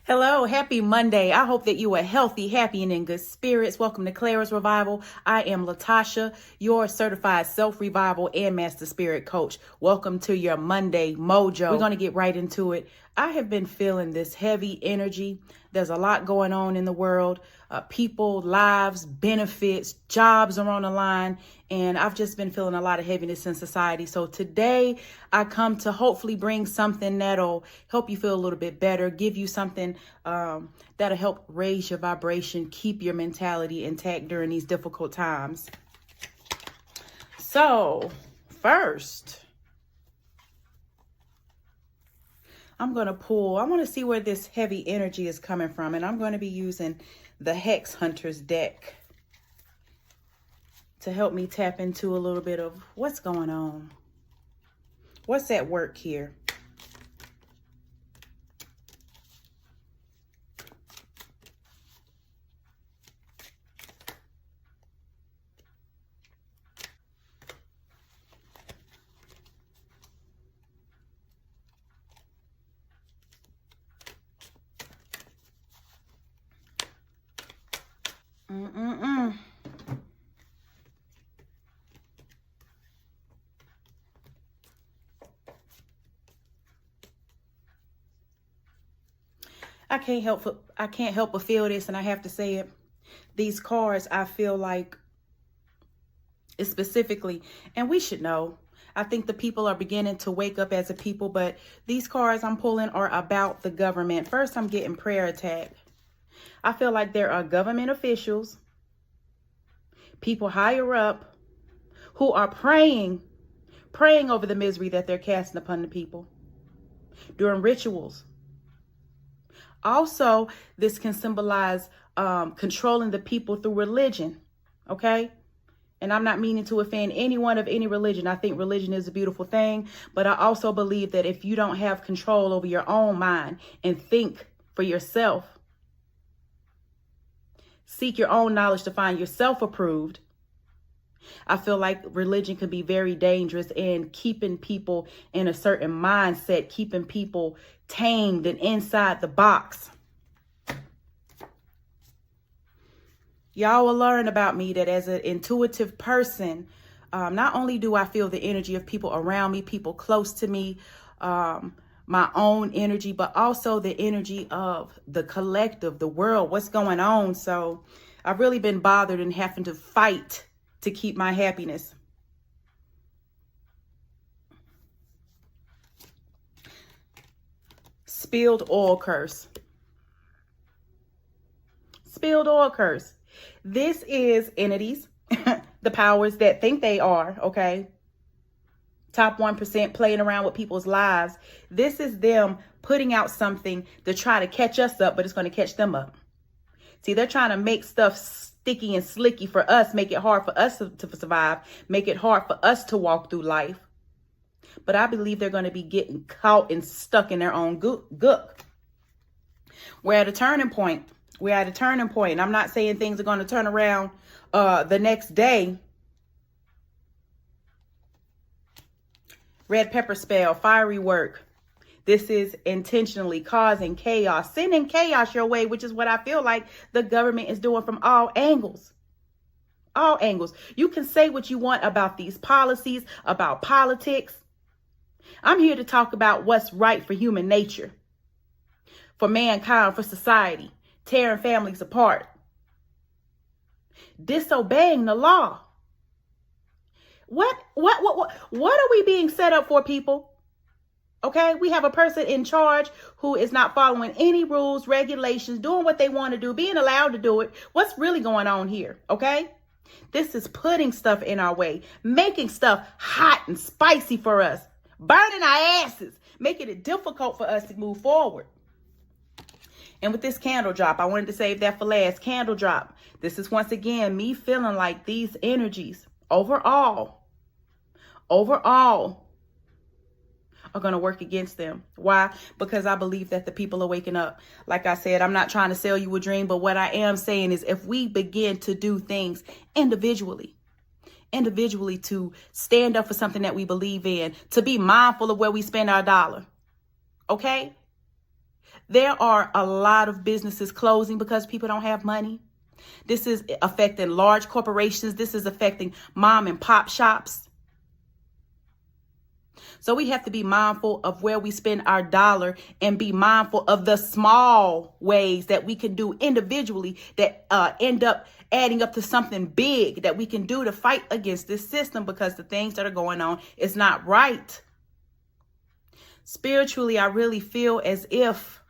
Hello, happy Monday. I hope that you are healthy, happy, and in good spirits. Welcome to Clara's Revival. I am Latasha, your certified self-revival and master spirit coach. Welcome to your Monday Mojo. We're going to get right into it. I have been feeling this heavy energy. There's a lot going on in the world. People, lives, benefits, jobs are on the line. And I've just been feeling a lot of heaviness in society. So today I come to hopefully bring something that'll help you feel a little bit better, give you something that'll help raise your vibration, keep your mentality intact during these difficult times. So first, I'm going to pull, I want to see where this heavy energy is coming from. And I'm going to be using the Hex Hunters deck to help me tap into a little bit of what's going on. What's at work here? I can't help but feel this, and I have to say it. These cards, I feel like, is specifically, and we should know. I think the people are beginning to wake up as a people, but these cards I'm pulling are about the government. First, I'm getting prayer attack. I feel like there are government officials, people higher up, who are praying over the misery that they're casting upon the people during rituals. Also, this can symbolize controlling the people through religion, okay? And I'm not meaning to offend anyone of any religion. I think religion is a beautiful thing, but I also believe that if you don't have control over your own mind and think for yourself, seek your own knowledge to find yourself approved, I feel like religion can be very dangerous in keeping people in a certain mindset, keeping people tamed and inside the box. Y'all will learn about me that as an intuitive person, not only do I feel the energy of people around me, people close to me, my own energy, but also the energy of the collective, the world, what's going on. So I've really been bothered and having to fight to keep my happiness. Spilled oil curse. Spilled oil curse. This is entities, the powers that think they are, okay? Top 1% playing around with people's lives. This is them putting out something to try to catch us up, but it's going to catch them up. See, they're trying to make stuff sticky and slicky for us, make it hard for us to survive, make it hard for us to walk through life. But I believe they're going to be getting caught and stuck in their own gook. We're at a turning point. And I'm not saying things are going to turn around the next day. Red pepper spell, fiery work. This is intentionally causing chaos, sending chaos your way, which is what I feel like the government is doing from all angles. All angles. You can say what you want about these policies, about politics. I'm here to talk about what's right for human nature, for mankind, for society, tearing families apart, disobeying the law. What are we being set up for, people? Okay, we have a person in charge who is not following any rules, regulations, doing what they want to do, being allowed to do it. What's really going on here? Okay, this is putting stuff in our way, making stuff hot and spicy for us, burning our asses, making it difficult for us to move forward. And with this candle drop, I wanted to save that for last. Candle drop. This is once again me feeling like these energies overall are going to work against them. Why? Because I believe that the people are waking up. Like I said, I'm not trying to sell you a dream, but what I am saying is if we begin to do things individually to stand up for something that we believe in, to be mindful of where we spend our dollar, okay? There are a lot of businesses closing because people don't have money. This is affecting large corporations. This is affecting mom and pop shops. So we have to be mindful of where we spend our dollar and be mindful of the small ways that we can do individually that end up adding up to something big that we can do to fight against this system, because the things that are going on is not right. Spiritually, I really feel as if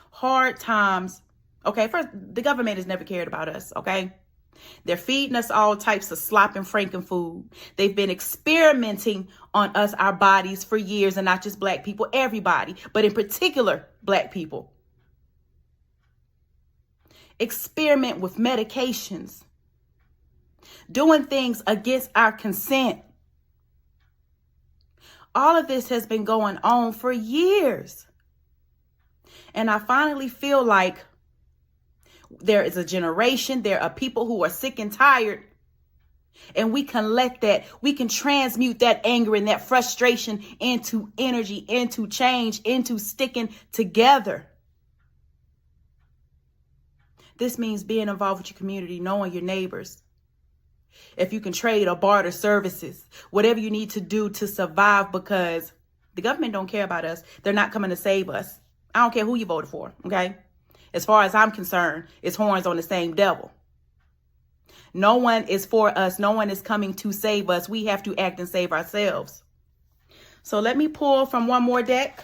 hard times, okay, first, the government has never cared about us, okay? They're feeding us all types of slop and franken food. They've been experimenting on us, our bodies, for years, and not just black people, everybody, but in particular, black people. Experiment with medications, doing things against our consent. All of this has been going on for years. And I finally feel like there is a generation, there are people who are sick and tired, and we can we can transmute that anger and that frustration into energy, into change, into sticking together. This means being involved with your community, knowing your neighbors. If you can trade or barter services, whatever you need to do to survive, because the government don't care about us. They're not coming to save us. I don't care who you voted for, okay? As far as I'm concerned, it's horns on the same devil. No one is for us. No one is coming to save us. We have to act and save ourselves. So let me pull from one more deck.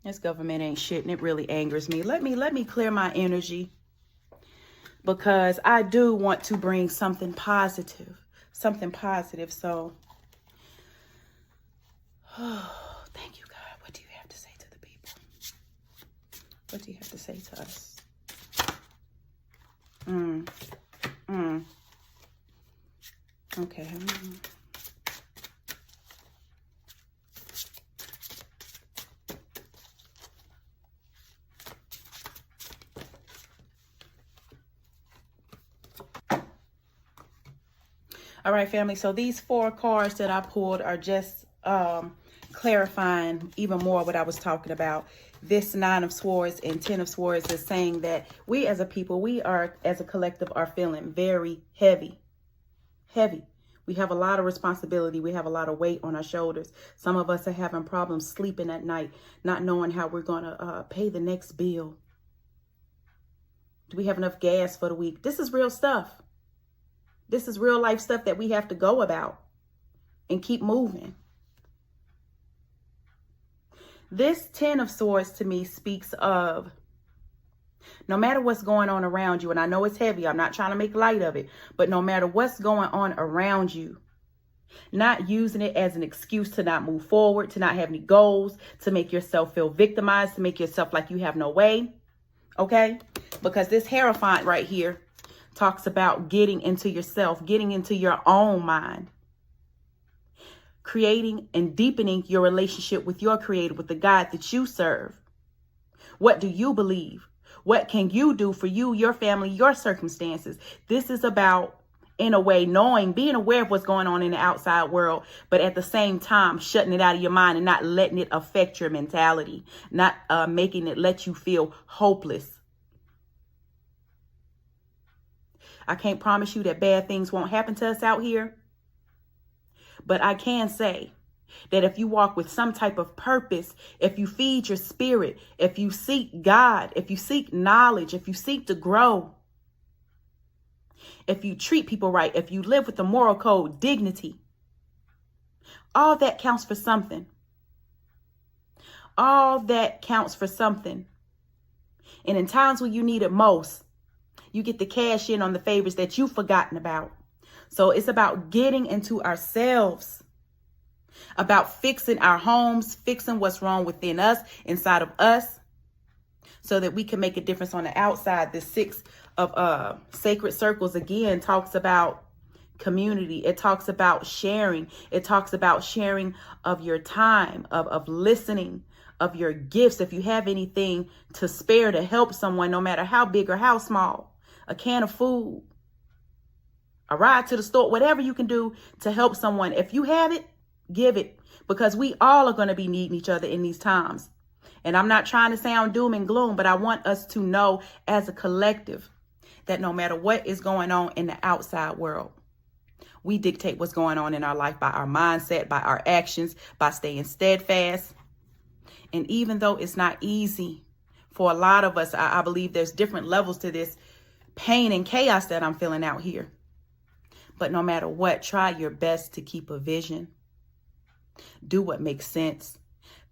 This government ain't shit, and it really angers me. Let me clear my energy, because I do want to bring something positive. Something positive. So, thank you, God. What do you have to say to the people? What do you have to say to us? Okay. All right, family. So these 4 cards that I pulled are just clarifying even more what I was talking about. This 9 of Swords and 10 of Swords is saying that we as a people, we are as a collective are feeling very heavy. We have a lot of responsibility. We have a lot of weight on our shoulders. Some of us are having problems sleeping at night, not knowing how we're going to pay the next bill. Do we have enough gas for the week? This is real stuff. This is real life stuff that we have to go about and keep moving. This 10 of Swords to me speaks of no matter what's going on around you, and I know it's heavy, I'm not trying to make light of it, but no matter what's going on around you, not using it as an excuse to not move forward, to not have any goals, to make yourself feel victimized, to make yourself like you have no way, okay? Because this Hierophant right here talks about getting into yourself, getting into your own mind, creating and deepening your relationship with your Creator, with the God that you serve. What do you believe? What can you do for you, your family, your circumstances? This is about, in a way, knowing, being aware of what's going on in the outside world, but at the same time, shutting it out of your mind and not letting it affect your mentality, not making it let you feel hopeless. I can't promise you that bad things won't happen to us out here, but I can say that if you walk with some type of purpose, if you feed your spirit, if you seek God, if you seek knowledge, if you seek to grow, if you treat people right, if you live with the moral code, dignity, all that counts for something. All that counts for something. And in times when you need it most, you get to cash in on the favors that you've forgotten about. So it's about getting into ourselves, about fixing our homes, fixing what's wrong within us, inside of us, so that we can make a difference on the outside. The 6 of Sacred Circles, again, talks about community. It talks about sharing. It talks about sharing of your time, of listening, of your gifts. If you have anything to spare to help someone, no matter how big or how small, a can of food, a ride to the store, whatever you can do to help someone. If you have it, give it, because we all are going to be needing each other in these times. And I'm not trying to sound doom and gloom, but I want us to know as a collective that no matter what is going on in the outside world, we dictate what's going on in our life by our mindset, by our actions, by staying steadfast. And even though it's not easy for a lot of us, I believe there's different levels to this pain and chaos that I'm feeling out here. But no matter what, try your best to keep a vision. Do what makes sense.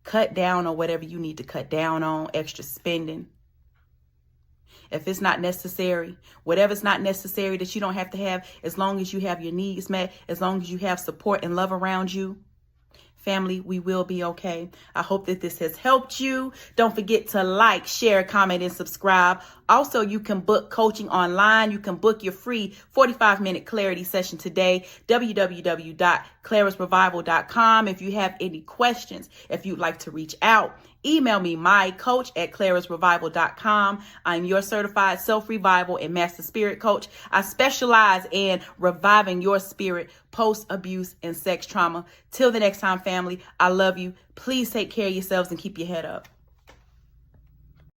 Cut down on whatever you need to cut down on, extra spending. If it's not necessary, whatever's not necessary that you don't have to have, as long as you have your needs met, as long as you have support and love around you, family, we will be okay. I hope that this has helped you. Don't forget to like, share, comment, and subscribe. Also, you can book coaching online. You can book your free 45-minute clarity session today, www.clarasrevival.com. If you have any questions, if you'd like to reach out, email me, mycoach@clarasrevival.com. I'm your certified self-revival and master spirit coach. I specialize in reviving your spirit post-abuse and sex trauma. Till the next time, family, I love you. Please take care of yourselves and keep your head up.